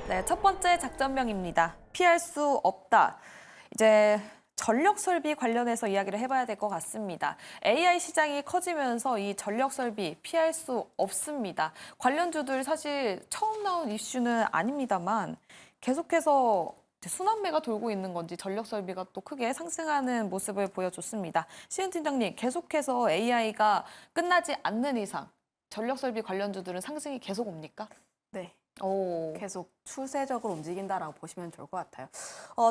네, 첫 번째 작전명입니다. 피할 수 없다. 이제 전력 설비 관련해서 이야기를 해봐야 될 것 같습니다. AI 시장이 커지면서 이 전력 설비 피할 수 없습니다. 관련주들 사실 처음 나온 이슈는 아닙니다만 계속해서 순환매가 돌고 있는 건지 전력 설비가 또 크게 상승하는 모습을 보여줬습니다. 시은 팀장님, 계속해서 AI가 끝나지 않는 이상 전력 설비 관련주들은 상승이 계속 옵니까? 네. 오. 계속 추세적으로 움직인다라고 보시면 좋을 것 같아요.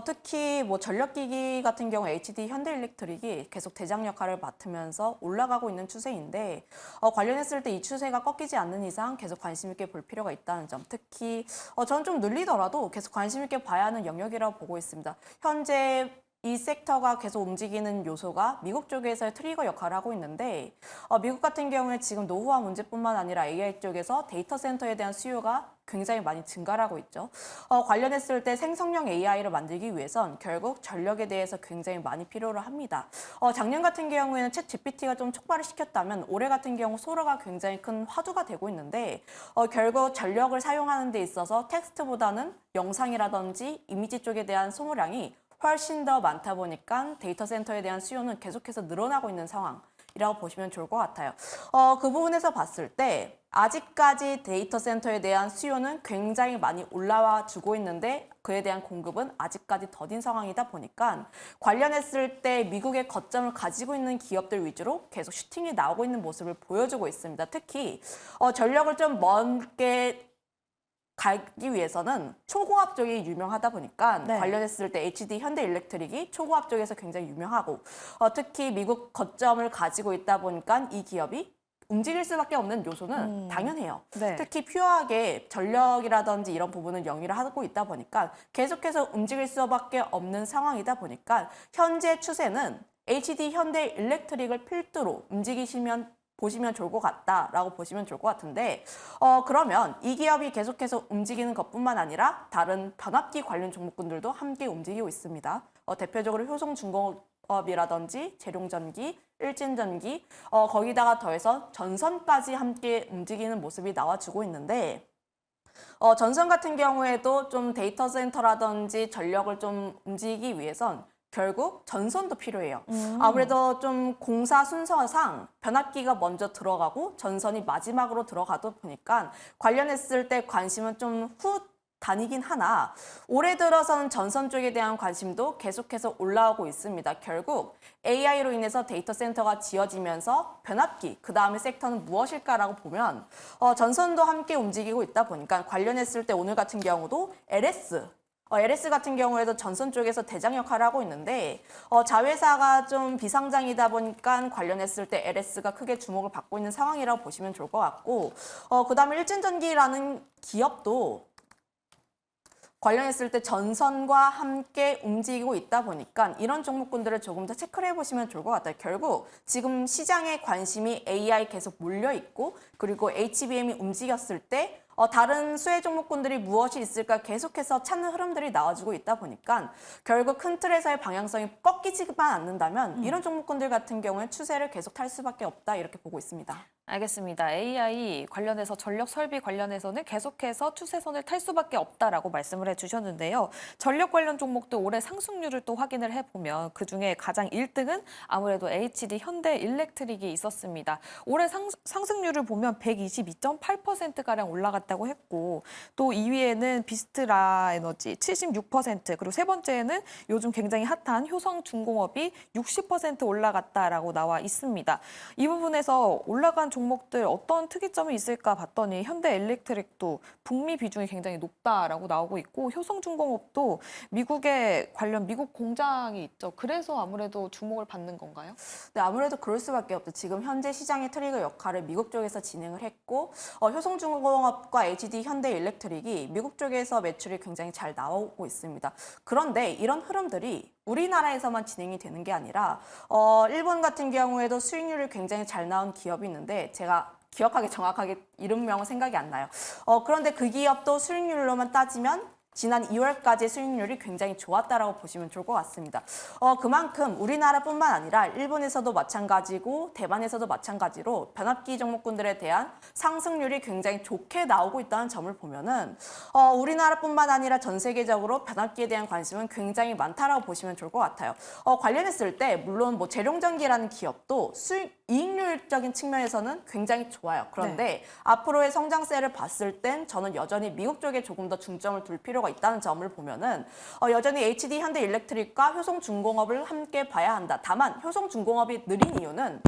특히 뭐 전력기기 같은 경우 HD 현대일렉트릭이 계속 대장 역할을 맡으면서 올라가고 있는 추세인데 관련했을 때 이 추세가 꺾이지 않는 이상 계속 관심 있게 볼 필요가 있다는 점. 특히 저는 좀 눌리더라도 계속 관심 있게 봐야 하는 영역이라고 보고 있습니다. 현재 이 섹터가 계속 움직이는 요소가 미국 쪽에서의 트리거 역할을 하고 있는데 미국 같은 경우에 지금 노후화 문제뿐만 아니라 AI 쪽에서 데이터 센터에 대한 수요가 굉장히 많이 증가하고 있죠. 관련했을 때 생성형 AI를 만들기 위해선 결국 전력에 대해서 굉장히 많이 필요로 합니다. 작년 같은 경우에는 챗 GPT가 좀 촉발을 시켰다면 올해 같은 경우 소라가 굉장히 큰 화두가 되고 있는데 결국 전력을 사용하는 데 있어서 텍스트보다는 영상이라든지 이미지 쪽에 대한 소모량이 훨씬 더 많다 보니까 데이터 센터에 대한 수요는 계속해서 늘어나고 있는 상황이라고 보시면 좋을 것 같아요. 그 부분에서 봤을 때 아직까지 데이터 센터에 대한 수요는 굉장히 많이 올라와 주고 있는데 그에 대한 공급은 아직까지 더딘 상황이다 보니까 관련했을 때 미국의 거점을 가지고 있는 기업들 위주로 계속 슈팅이 나오고 있는 모습을 보여주고 있습니다. 특히 전력을 좀 먼게 가기 위해서는 초고압 쪽이 유명하다 보니까 네. 관련했을 때 HD 현대일렉트릭이 초고압 쪽에서 굉장히 유명하고 특히 미국 거점을 가지고 있다 보니까 이 기업이 움직일 수밖에 없는 요소는 당연해요. 네. 특히 퓨어하게 전력이라든지 이런 부분은 영위를 하고 있다 보니까 계속해서 움직일 수밖에 없는 상황이다 보니까 현재 추세는 HD 현대일렉트릭을 필두로 보시면 좋을 것 같다라고 보시면 좋을 것 같은데 그러면 이 기업이 계속해서 움직이는 것뿐만 아니라 다른 변압기 관련 종목군들도 함께 움직이고 있습니다. 대표적으로 효성중공업이라든지 재룡전기, 일진전기 거기다가 더해서 전선까지 함께 움직이는 모습이 나와주고 있는데 전선 같은 경우에도 좀 데이터 센터라든지 전력을 좀 움직이기 위해선 결국 전선도 필요해요. 아무래도 좀 공사 순서상 변압기가 먼저 들어가고 전선이 마지막으로 들어가다 보니까 관련했을 때 관심은 좀 후 다니긴 하나 올해 들어서는 전선 쪽에 대한 관심도 계속해서 올라오고 있습니다. 결국 AI로 인해서 데이터 센터가 지어지면서 변압기, 그 다음에 섹터는 무엇일까라고 보면 전선도 함께 움직이고 있다 보니까 관련했을 때 오늘 같은 경우도 LS 같은 경우에도 전선 쪽에서 대장 역할을 하고 있는데 자회사가 좀 비상장이다 보니까 관련했을 때 LS가 크게 주목을 받고 있는 상황이라고 보시면 좋을 것 같고 그다음에 일진전기라는 기업도 관련했을 때 전선과 함께 움직이고 있다 보니까 이런 종목군들을 조금 더 체크를 해보시면 좋을 것 같아요. 결국 지금 시장의 관심이 AI 계속 몰려있고 그리고 HBM이 움직였을 때 다른 수혜 종목군들이 무엇이 있을까 계속해서 찾는 흐름들이 나와주고 있다 보니까 결국 큰 틀에서의 방향성이 꺾이지만 않는다면 이런 종목군들 같은 경우에 추세를 계속 탈 수밖에 없다 이렇게 보고 있습니다. 알겠습니다. AI 관련해서 전력 설비 관련해서는 계속해서 추세선을 탈 수밖에 없다라고 말씀을 해주셨는데요. 전력 관련 종목도 올해 상승률을 또 확인을 해보면 그중에 가장 1등은 아무래도 HD 현대일렉트릭이 있었습니다. 올해 상승률을 보면 122.8%가량 올라갔다고 했고 또 2위에는 비스트라 에너지 76% 그리고 세 번째에는 요즘 굉장히 핫한 효성중공업이 60% 올라갔다라고 나와 있습니다. 이 부분에서 올라간 종목들 어떤 특이점이 있을까 봤더니 현대일렉트릭도 북미 비중이 굉장히 높다라고 나오고 있고 효성중공업도 미국에 관련 미국 공장이 있죠. 그래서 아무래도 주목을 받는 건가요? 네, 아무래도 그럴 수밖에 없죠. 지금 현재 시장의 트리거 역할을 미국 쪽에서 진행을 했고 효성중공업과 HD 현대일렉트릭이 미국 쪽에서 매출이 굉장히 잘 나오고 있습니다. 그런데 이런 흐름들이 우리나라에서만 진행이 되는 게 아니라 일본 같은 경우에도 수익률이 굉장히 잘 나온 기업이 있는데 제가 정확하게 이름명은 생각이 안 나요. 그런데 그 기업도 수익률로만 따지면 지난 2월까지 수익률이 굉장히 좋았다라고 보시면 좋을 것 같습니다. 그만큼 우리나라뿐만 아니라 일본에서도 마찬가지고 대만에서도 마찬가지로 변압기 종목군들에 대한 상승률이 굉장히 좋게 나오고 있다는 점을 보면은 우리나라뿐만 아니라 전 세계적으로 변압기에 대한 관심은 굉장히 많다라고 보시면 좋을 것 같아요. 관련했을 때 물론 뭐 재룡전기라는 기업도 이익률적인 측면에서는 굉장히 좋아요. 그런데 앞으로의 성장세를 봤을 땐 저는 여전히 미국 쪽에 조금 더 중점을 둘 필요가 있다는 점을 보면은 여전히 HD 현대일렉트릭과 효성중공업을 함께 봐야 한다. 다만 효성중공업이 느린 이유는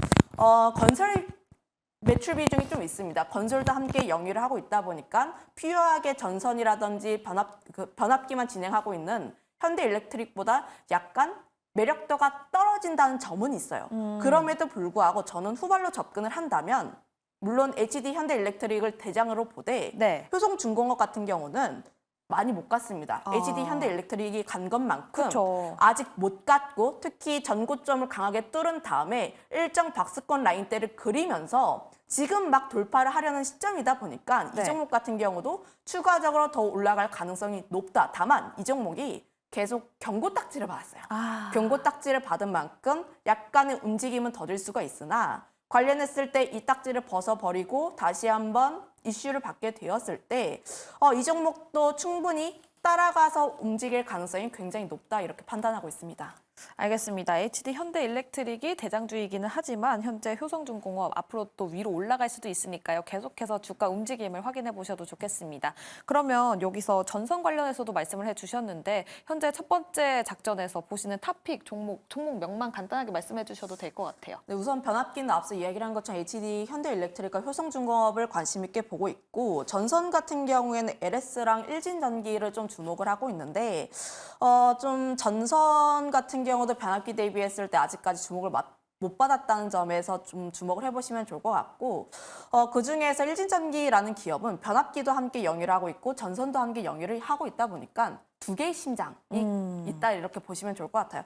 건설 매출 비중이 좀 있습니다. 건설도 함께 영위를 하고 있다 보니까 퓨어하게 전선이라든지 변압기만 진행하고 있는 현대일렉트릭보다 약간 매력도가 떨어진다는 점은 있어요. 그럼에도 불구하고 저는 후발로 접근을 한다면 물론 HD 현대일렉트릭을 대장으로 보되 네. 효성중공업 같은 경우는 많이 못 갔습니다. HD 현대일렉트릭이 간 것만큼 그쵸. 아직 못 갔고 특히 전고점을 강하게 뚫은 다음에 일정 박스권 라인대를 그리면서 지금 막 돌파를 하려는 시점이다 보니까 네. 이 종목 같은 경우도 추가적으로 더 올라갈 가능성이 높다. 다만 이 종목이 계속 경고 딱지를 받았어요. 경고 딱지를 받은 만큼 약간의 움직임은 더딜 수가 있으나 관련했을 때 이 딱지를 벗어버리고 다시 한번 이슈를 받게 되었을 때 이 종목도 충분히 따라가서 움직일 가능성이 굉장히 높다 이렇게 판단하고 있습니다. 알겠습니다. HD 현대일렉트릭이 대장주이기는 하지만 현재 효성중공업 앞으로 또 위로 올라갈 수도 있으니까요. 계속해서 주가 움직임을 확인해 보셔도 좋겠습니다. 그러면 여기서 전선 관련해서도 말씀을 해주셨는데 현재 첫 번째 작전에서 보시는 탑픽 종목명만 간단하게 말씀해 주셔도 될 것 같아요. 네, 우선 변압기는 앞서 이야기를 한 것처럼 HD 현대일렉트릭과 효성중공업을 관심 있게 보고 있고 전선 같은 경우에는 LS랑 일진전기를 좀 주목을 하고 있는데 좀 전선 같은 경우도 변압기 대비했을 때 아직까지 주목을 못 받았다는 점에서 좀 주목을 해보시면 좋을 것 같고 그중에서 일진전기라는 기업은 변압기도 함께 영위를 하고 있고 전선도 함께 영위를 하고 있다 보니까 두 개의 심장이 있다 이렇게 보시면 좋을 것 같아요.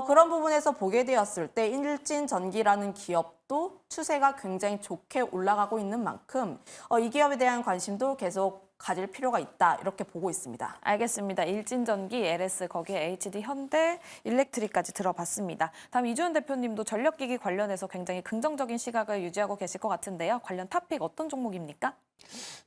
그런 부분에서 보게 되었을 때 일진전기라는 기업도 추세가 굉장히 좋게 올라가고 있는 만큼 이 기업에 대한 관심도 계속 가질 필요가 있다 이렇게 보고 있습니다. 알겠습니다. 일진전기, LS, 거기에 HD 현대, 일렉트릭까지 들어봤습니다. 다음 이주연 대표님도 전력기기 관련해서 굉장히 긍정적인 시각을 유지하고 계실 것 같은데요. 관련 탑픽 어떤 종목입니까?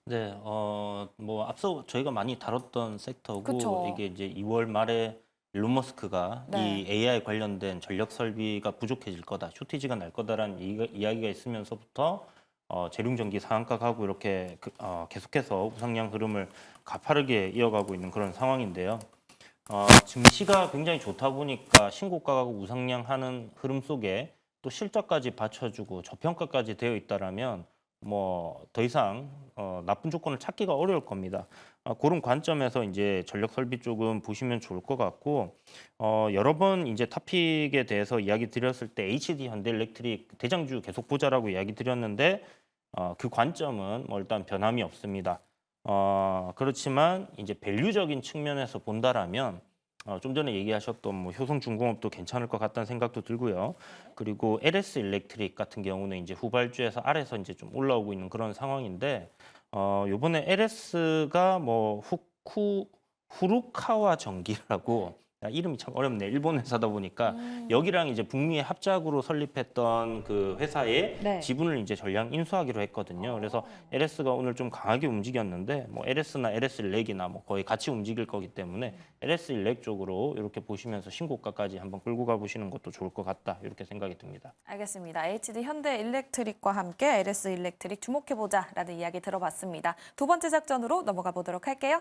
네, 뭐 앞서 저희가 많이 다뤘던 섹터고 그쵸. 이게 이제 2월 말에 일론 머스크가 네. 이 AI 관련된 전력 설비가 부족해질 거다, 쇼티지가 날 거다라는 이야기가 있으면서부터 재룡전기 상한가 가고 이렇게 계속해서 우상향 흐름을 가파르게 이어가고 있는 그런 상황인데요. 증시가 굉장히 좋다 보니까 신고가 가고 우상향하는 흐름 속에 또 실적까지 받쳐주고 저평가까지 되어 있다라면 뭐 더 이상 나쁜 조건을 찾기가 어려울 겁니다. 그런 관점에서 이제 전력 설비 쪽은 보시면 좋을 것 같고 여러 번 이제 탑픽에 대해서 이야기 드렸을 때 HD 현대일렉트릭 대장주 계속 보자라고 이야기 드렸는데 그 관점은 뭐 일단 변함이 없습니다. 그렇지만 이제 밸류적인 측면에서 본다라면 좀 전에 얘기하셨던 뭐 효성중공업도 괜찮을 것 같다는 생각도 들고요. 그리고 LS 일렉트릭 같은 경우는 이제 후발주에서 아래서 이제 좀 올라오고 있는 그런 상황인데 요번에 LS가 뭐 후루카와 전기라고 이름이 참 어렵네. 일본 회사다 보니까 여기랑 이제 북미의 합작으로 설립했던 그 회사의 네. 지분을 이제 전량 인수하기로 했거든요. 그래서 LS가 오늘 좀 강하게 움직였는데 뭐 LS나 LS 일렉이나 뭐 거의 같이 움직일 거기 때문에 LS 일렉 쪽으로 이렇게 보시면서 신고가까지 한번 끌고 가보시는 것도 좋을 것 같다 이렇게 생각이 듭니다. 알겠습니다. HD 현대 일렉트릭과 함께 LS 일렉트릭 주목해보자라는 이야기 들어봤습니다. 두 번째 작전으로 넘어가 보도록 할게요.